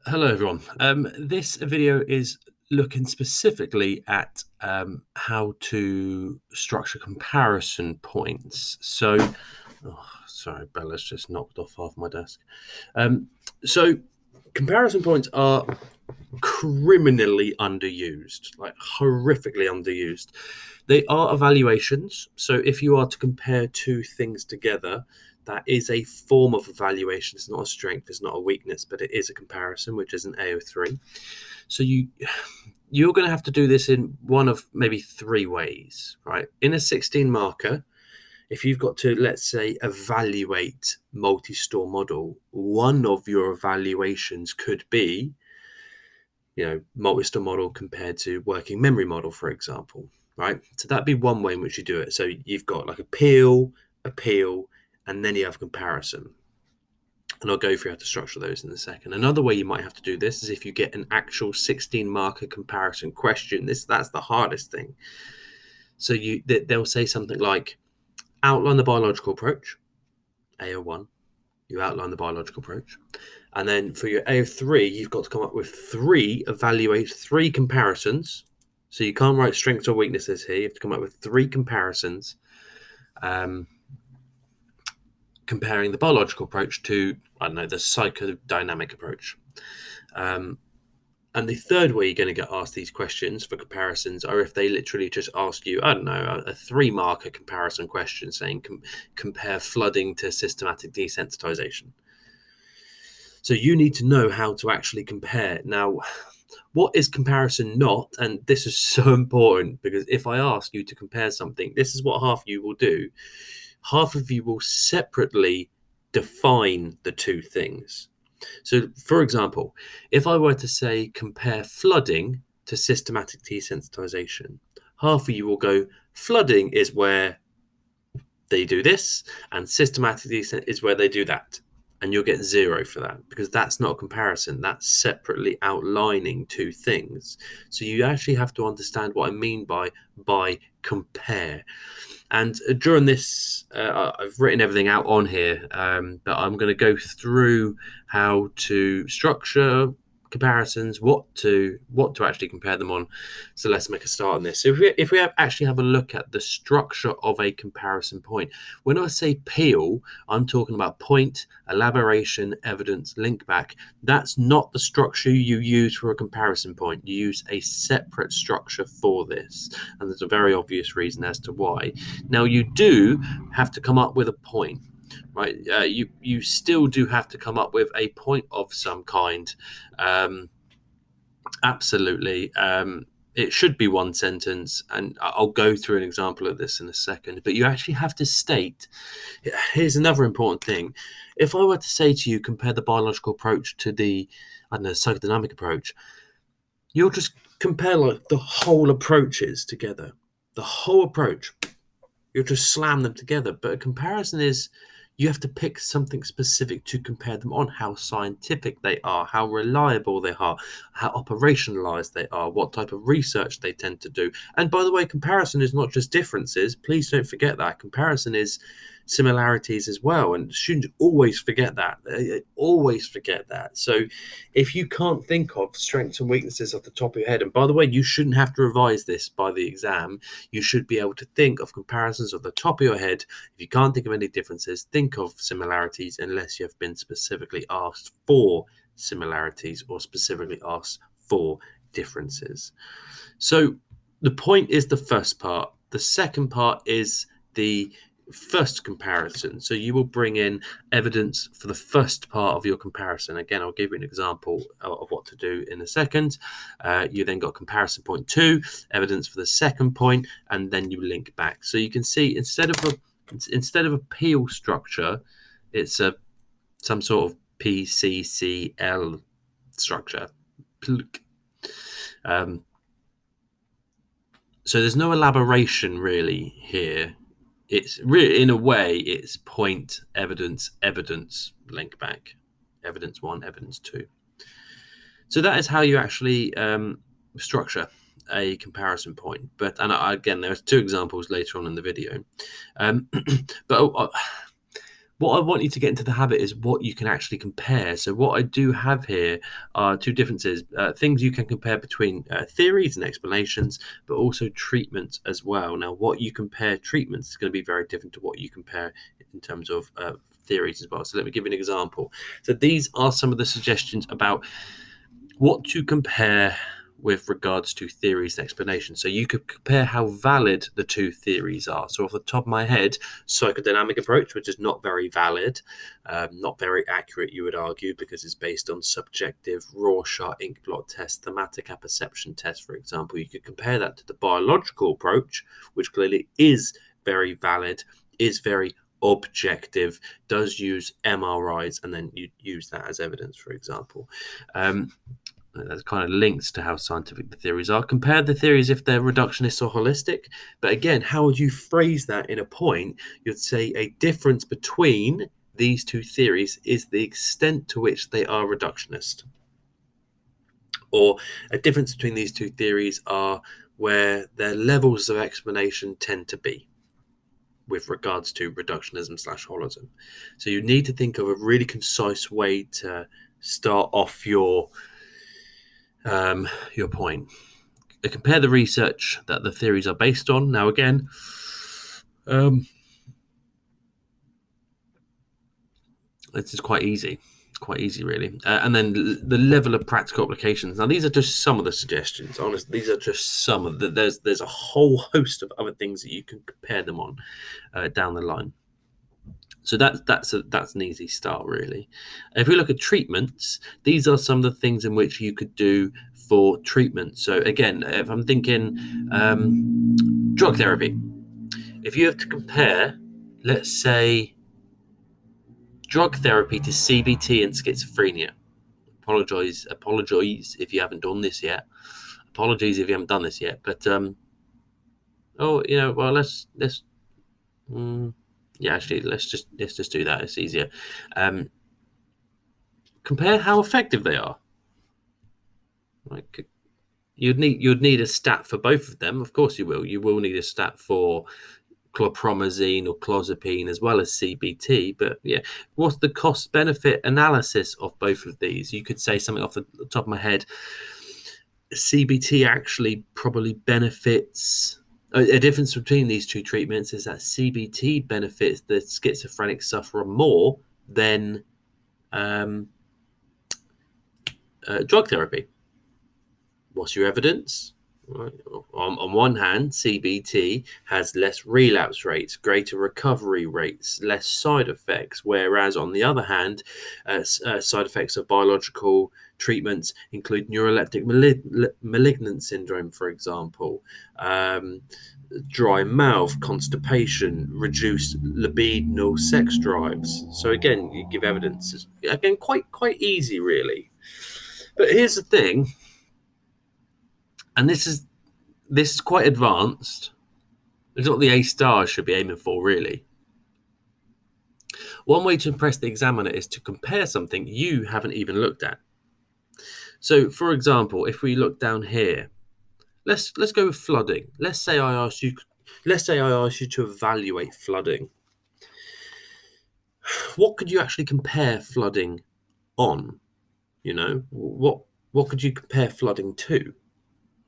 Hello, everyone. This video is looking specifically at how to structure comparison points. Sorry, Bella's just knocked off half my desk. So, comparison points are criminally underused, like horrifically underused. They are evaluations. So, if you are to compare two things together, that is a form of evaluation. It's not a strength, it's not a weakness, but it is a comparison, which is an AO3. So you're going to have to do this in one of maybe three ways, right? In a 16 marker, if you've got to, let's say, evaluate multi-store model, one of your evaluations could be, multi-store model compared to working memory model, for example, right? So that'd be one way in which you do it. So you've got like appeal, and then you have comparison. And I'll go through how to structure those in a second. Another way you might have to do this is if you get an actual 16 marker comparison question. That's the hardest thing. So they'll say something like, outline the biological approach, AO1. You outline the biological approach. And then for your AO3, you've got to come up with evaluate three comparisons. So you can't write strengths or weaknesses here. You have to come up with three comparisons. Comparing the biological approach to, the psychodynamic approach. And the third way you're going to get asked these questions for comparisons are if they literally just ask you, a 3-marker comparison question saying compare flooding to systematic desensitization. So you need to know how to actually compare. Now, what is comparison not? And this is so important because if I ask you to compare something, this is what half of you will do. Half of you will separately define the two things. So, for example, if I were to say compare flooding to systematic desensitization, half of you will go, flooding is where they do this, and systematic desensitization is where they do that. And you'll get 0 for that because that's not a comparison. That's separately outlining two things. So you actually have to understand what I mean by compare. And during this, I've written everything out on here, but I'm going to go through how to structure comparisons, what to actually compare them on. So let's make a start on this. So if we actually have a look at the structure of a comparison point, when I say peel, I'm talking about point, elaboration, evidence, link back. That's not the structure you use for a comparison point. You use a separate structure for this, and there's a very obvious reason as to why. Now, you do have to come up with a point, right? You still do have to come up with a point of some kind. Absolutely. It should be one sentence, and I'll go through an example of this in a second. But you actually have to state. Here's another important thing. If I were to say to you, compare the biological approach to the, psychodynamic approach, you'll just compare like the whole approaches together. The whole approach. You'll just slam them together. But a comparison is you have to pick something specific to compare them on, how scientific they are, how reliable they are, how operationalized they are, what type of research they tend to do. And by the way, comparison is not just differences. Please don't forget that. Comparison is similarities as well, and students always forget that. They always forget that. So if you can't think of strengths and weaknesses off the top of your head, and by the way, you shouldn't have to revise this by the exam, you should be able to think of comparisons off the top of your head. If you can't think of any differences, think of similarities, unless you have been specifically asked for similarities or specifically asked for differences. So the point is the first part. The second part is the first comparison. So you will bring in evidence for the first part of your comparison. Again, I'll give you an example of what to do in a second. You then got comparison point 2, evidence for the second point, and then you link back. So you can see instead of a peel structure, it's some sort of PCCL structure. So there's no elaboration really here. It's really, in a way, it's point, evidence, link back, evidence 1, evidence 2. So that is how you actually structure a comparison point. And again, there's 2 examples later on in the video. But what I want you to get into the habit is what you can actually compare. So what I do have here are two differences, things you can compare between theories and explanations, but also treatments as well. Now, what you compare treatments is going to be very different to what you compare in terms of theories as well. So let me give you an example. So these are some of the suggestions about what to compare with regards to theories and explanations. So you could compare how valid the two theories are. So off the top of my head, psychodynamic approach, which is not very valid, not very accurate, you would argue, because it's based on subjective Rorschach ink blot test, thematic apperception test, for example. You could compare that to the biological approach, which clearly is very valid, is very objective, does use MRIs, and then you use that as evidence, for example. That kind of links to how scientific the theories are. Compare the theories if they're reductionist or holistic. But again, how would you phrase that in a point? You'd say a difference between these two theories is the extent to which they are reductionist. Or a difference between these two theories are where their levels of explanation tend to be with regards to reductionism / holism. So you need to think of a really concise way to start off your point. Compare the research that the theories are based on. Now, again, this is quite easy really. And then the level of practical applications. Now, these are just some of the suggestions. Honestly, these are just some of the. There's a whole host of other things that you can compare them on down the line. So that's an easy start, really. If we look at treatments, these are some of the things in which you could do for treatment. So again, if I'm thinking drug therapy, if you have to compare, let's say, drug therapy to CBT and schizophrenia. Apologize if you haven't done this yet. Apologies if you haven't done this yet. But let's just do that. It's easier. Compare how effective they are. Like, you'd need a stat for both of them. Of course you will. You will need a stat for chlorpromazine or clozapine as well as CBT. But yeah, what's the cost benefit analysis of both of these? You could say something off the top of my head. CBT actually probably benefits. A difference between these two treatments is that CBT benefits the schizophrenic sufferer more than drug therapy. What's your evidence? Right. On one hand, CBT has less relapse rates, greater recovery rates, less side effects, whereas on the other hand, side effects of biological treatments include neuroleptic malignant syndrome, for example, dry mouth, constipation, reduced libidinal sex drives. So again, you give evidence. Again, quite easy, really. But here's the thing. And this is quite advanced. It's what the A stars should be aiming for, really. One way to impress the examiner is to compare something you haven't even looked at. So, for example, if we look down here, let's go with flooding. Let's say I ask you to evaluate flooding. What could you actually compare flooding on? You know, what could you compare flooding to?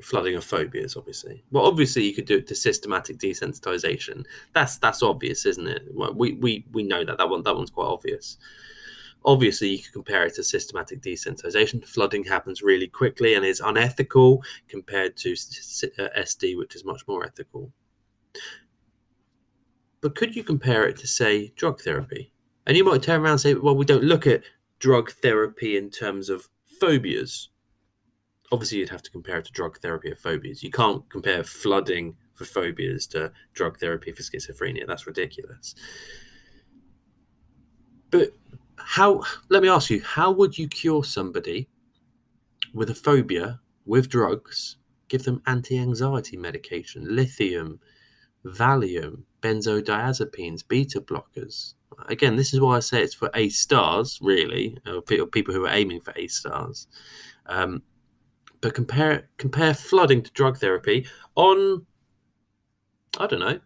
Flooding of phobias, obviously. Well, obviously you could do it to systematic desensitization. That's obvious, isn't it? Well, we know that one's quite obvious. Obviously, you could compare it to systematic desensitization. Flooding happens really quickly and is unethical compared to SD, which is much more ethical. But could you compare it to, say, drug therapy? And you might turn around and say, well, we don't look at drug therapy in terms of phobias. Obviously, you'd have to compare it to drug therapy of phobias. You can't compare flooding for phobias to drug therapy for schizophrenia. That's ridiculous. But let me ask you, how would you cure somebody with a phobia with drugs? Give them anti-anxiety medication, lithium, Valium, benzodiazepines, beta blockers. Again, this is why I say it's for A stars, really, people who are aiming for A stars. But compare flooding to drug therapy on, I don't know,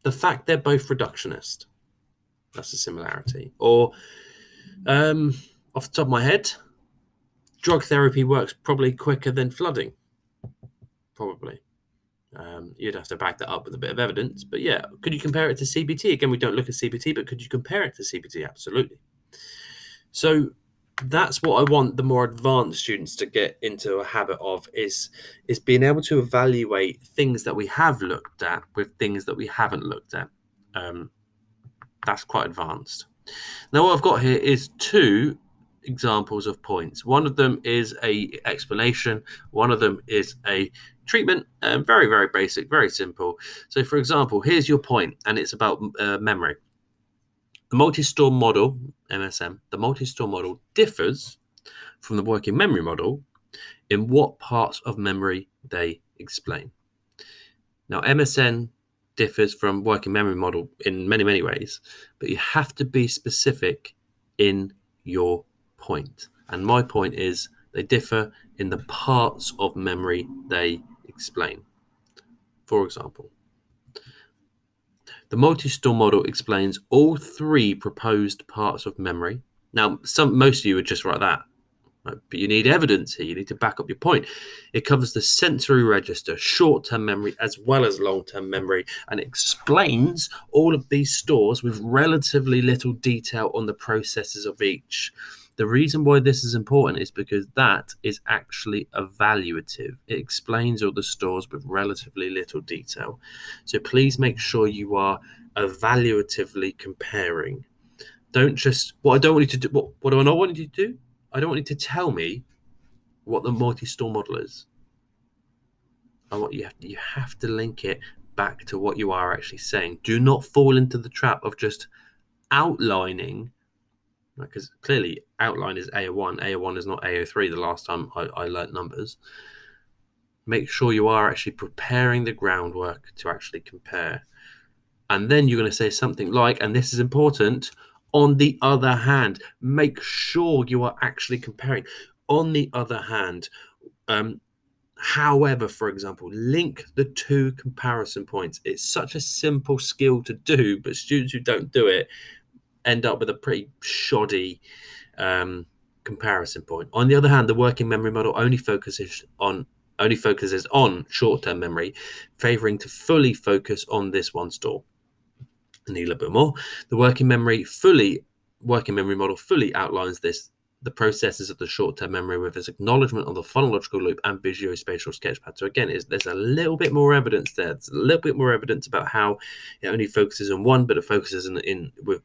the fact they're both reductionist. That's a similarity. Or off the top of my head, drug therapy works probably quicker than flooding. Probably. You'd have to back that up with a bit of evidence. But yeah, could you compare it to CBT? Again, we don't look at CBT, but could you compare it to CBT? Absolutely. So that's what I want the more advanced students to get into a habit of is being able to evaluate things that we have looked at with things that we haven't looked at. That's quite advanced. Now, what I've got here is two examples of points. One of them is a explanation. One of them is a treatment. Very, very basic, very simple. So, for example, here's your point, and it's about memory. The multi-store model, MSM, the multi-store model differs from the working memory model in what parts of memory they explain. Now, MSN differs from working memory model in many, many ways, but you have to be specific in your point. And my point is they differ in the parts of memory they explain. For example, the multi-store model explains all three proposed parts of memory. Now, most of you would just write that, right? But you need evidence here. You need to back up your point. It covers the sensory register, short-term memory, as well as long-term memory, and explains all of these stores with relatively little detail on the processes of each. The reason why this is important is because that is actually evaluative. It explains all the stores with relatively little detail. So please make sure you are evaluatively comparing. Don't just, what I don't want you to do, what do I not want you to do? I don't want you to tell me what the multi-store model is. I want you have to link it back to what you are actually saying. Do not fall into the trap of just outlining, because clearly outline is AO1. AO1 is not AO3 the last time I learnt numbers. Make sure you are actually preparing the groundwork to actually compare. And then you're going to say something like, and this is important, on the other hand, make sure you are actually comparing. On the other hand, however, for example, link the two comparison points. It's such a simple skill to do, but students who don't do it end up with a pretty shoddy comparison point. On the other hand, the working memory model only focuses on short-term memory, favoring to fully focus on this one store. I need a little bit more. The working memory model fully outlines the processes of the short-term memory with its acknowledgement of the phonological loop and visuospatial sketchpad. So again, there's a little bit more evidence there. There's a little bit more evidence about how it only focuses on one, but it focuses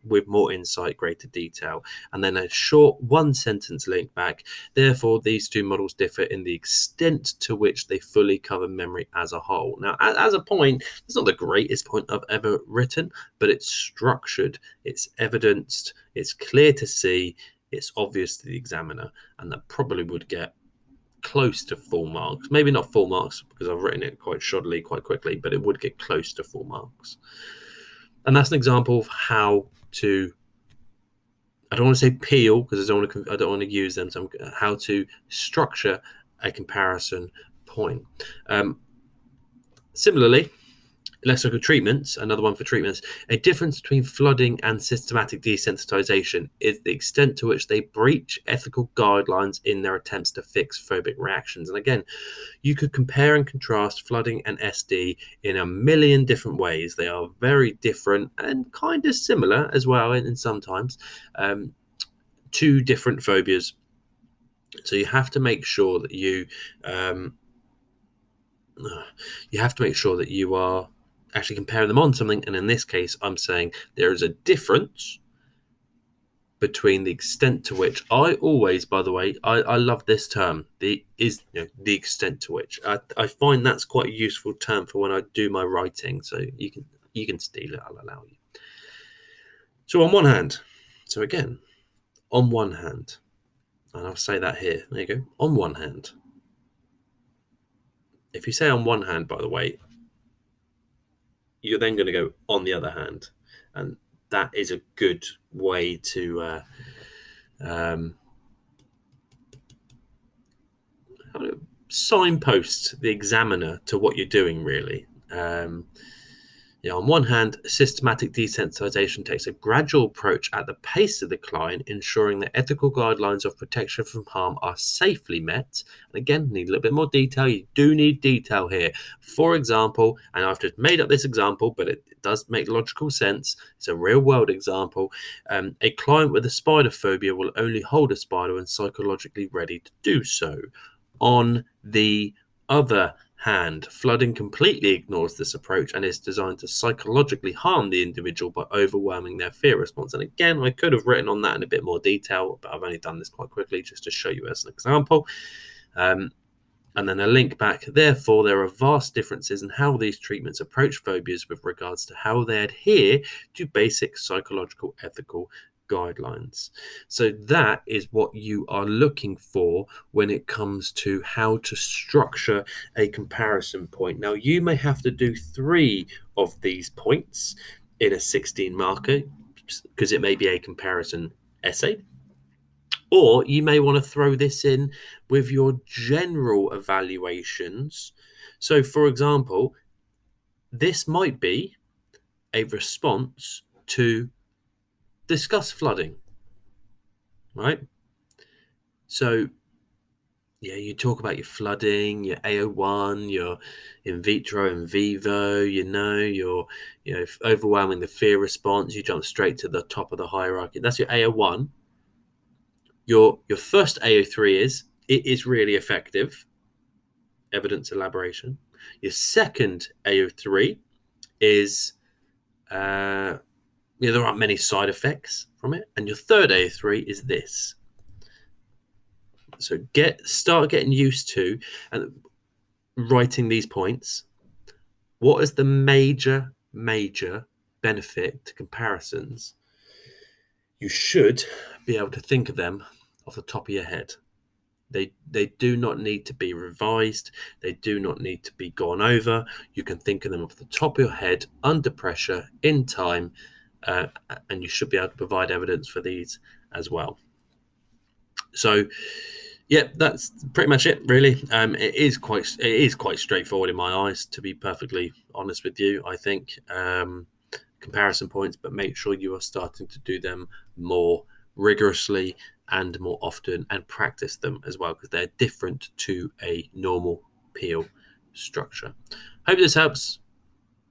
with more insight, greater detail. And then a short one-sentence link back. Therefore, these two models differ in the extent to which they fully cover memory as a whole. Now, as a point, it's not the greatest point I've ever written, but it's structured, it's evidenced, it's clear to see, it's obvious to the examiner, and that probably would get close to full marks. Maybe not full marks because I've written it quite shoddily, quite quickly, but it would get close to full marks. And that's an example of how to, I don't want to say peel because I don't want to use them. So how to structure a comparison point. Similarly, let's look at treatments. Another one for treatments. A difference between flooding and systematic desensitization is the extent to which they breach ethical guidelines in their attempts to fix phobic reactions. And again, you could compare and contrast flooding and SD in a million different ways. They are very different and kind of similar as well in sometimes. Two different phobias. So you have to make sure that you are actually comparing them on something, and in this case I'm saying there is a difference between the extent to which I always, by the way, I love this term, the extent to which. I find that's quite a useful term for when I do my writing, so you can steal it, I'll allow you. So on one hand, and I'll say that here, there you go, on one hand. If you say on one hand, by the way, you're then going to go on the other hand, and that is a good way to signpost the examiner to what you're doing, really. Yeah, on one hand, systematic desensitization takes a gradual approach at the pace of decline, ensuring that ethical guidelines of protection from harm are safely met. And again, need a little bit more detail. You do need detail here. For example, and I've just made up this example, but it does make logical sense. It's a real world example. A client with a spider phobia will only hold a spider when psychologically ready to do so. On the other hand, flooding completely ignores this approach and is designed to psychologically harm the individual by overwhelming their fear response. And again, I could have written on that in a bit more detail, but I've only done this quite quickly just to show you as an example. And then a link back. Therefore, there are vast differences in how these treatments approach phobias with regards to how they adhere to basic psychological ethical guidelines. So that is what you are looking for when it comes to how to structure a comparison point. Now, you may have to do 3 of these points in a 16 marker because it may be a comparison essay. Or you may want to throw this in with your general evaluations. So, for example, this might be a response to discuss flooding, right? So, yeah, you talk about your flooding, your AO1, your in vitro and vivo, you're overwhelming the fear response, you jump straight to the top of the hierarchy. That's your AO1. Your first AO3 is it is really effective, evidence elaboration. Your second AO3 is there aren't many side effects from it, and your third AO3 is this. So start getting used to and writing these points. What is the major benefit to comparisons? You should be able to think of them off the top of your head. They do not need to be revised. They do not need to be gone over. You can think of them off the top of your head, under pressure, in time, and you should be able to provide evidence for these as well. So, yeah, that's pretty much it, really. It is quite straightforward in my eyes, to be perfectly honest with you. I think comparison points, but make sure you are starting to do them more rigorously and more often and practice them as well, because they're different to a normal peel structure. Hope this helps.